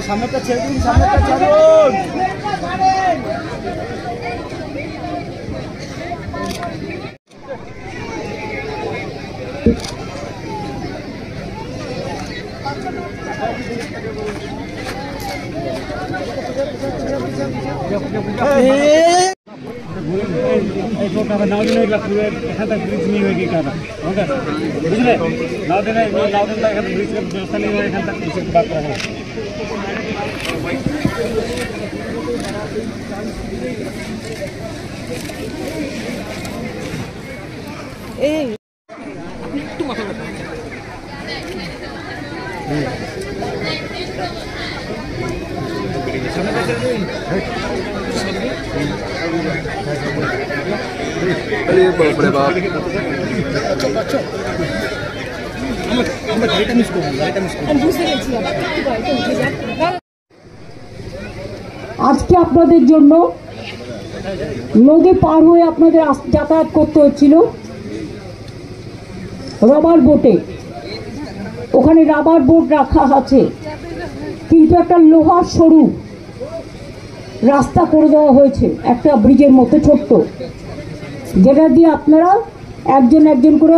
সামনেটা ছেড়ে দিন, সামনেটা ছাড়ুন। বুঝলে নাও দিনে এখানে ব্রিজের ব্যবস্থা নেই, এখান থেকে বাদ করা হয়। একটু মাথা আজকে আপনাদের জন্য নদী পার হয়ে আপনাদের যাতায়াত করতে হচ্ছিল রাবার বোটে। ওখানে রাবার বোট রাখা আছে, কিন্তু একটা লোহার সরু রাস্তা করে দেওয়া হয়েছে একটা ব্রিজের মতো ছোট্ট, যেটা দিয়ে আপনারা একজন একজন করে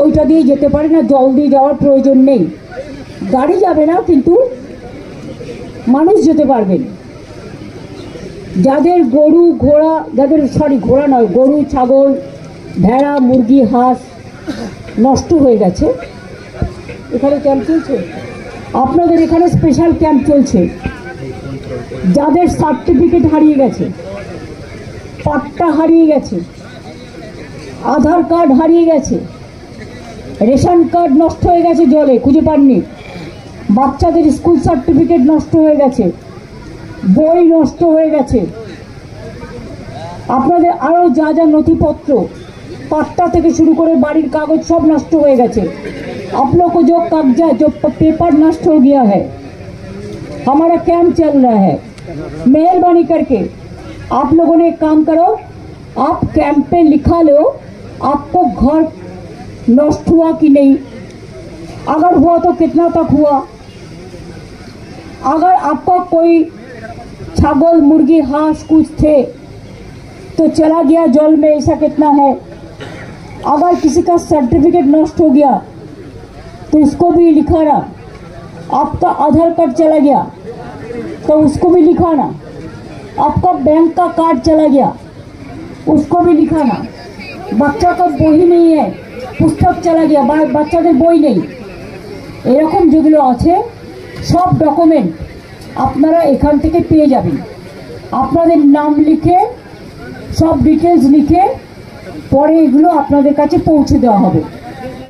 ওইটা দিয়ে যেতে পারেন, না জল দিয়ে যাওয়ার প্রয়োজন নেই। গাড়ি যাবে না, কিন্তু মানুষ যেতে পারবেন। যাদের গরু ঘোড়া, ঘোড়া নয়, গরু ছাগল ভেড়া মুরগি হাঁস নষ্ট হয়ে গেছে, এখানে ক্যাম্প চলছে, আপনাদের এখানে স্পেশাল ক্যাম্প চলছে। যাদের সার্টিফিকেট হারিয়ে গেছে, পাট্টা হারিয়ে গেছে, আধার কার্ড হারিয়ে গেছে, রেশন কার্ড নষ্ট হয়ে গেছে, জলে খুঁজে পাননি, বাচ্চাদের স্কুল সার্টিফিকেট নষ্ট হয়ে গেছে, বই নষ্ট হয়ে গেছে, আপনাদের আরও যা যা নথিপত্র পাট্টা থেকে शुरू করে বাড়ির কাগজ सब नष्ट हो गए। आप लोग को जो कागजात जो पेपर नष्ट हो गया है, हमारा कैंप चल रहा है, मेहरबानी करके आप लोगों ने एक काम करो, आप कैंप पे लिखा लो आपको घर नष्ट हुआ कि नहीं, अगर हुआ तो कितना तक हुआ, अगर आपका कोई छागल मुर्गी हांस कुछ थे तो चला गया जल में, ऐसा कितना है। अगर किसी का सर्टिफिकेट नष्ट हो गया तो उसको भी लिखाना, आपका आधार कार्ड चला गया तो उसको भी लिखाना, आपका बैंक का कार्ड चला गया उसको भी लिखाना, बच्चा का বই नहीं है पुस्तक चला गया, বাচ্চাদের বই নেই, এরকম যেগুলো আছে সব ডকুমেন্ট আপনারা এখান থেকে পেয়ে যাবেন। আপনাদের নাম লিখে সব ডিটেলস লিখে পরে এগুলো আপনাদের কাছে পৌঁছে দেওয়া হবে।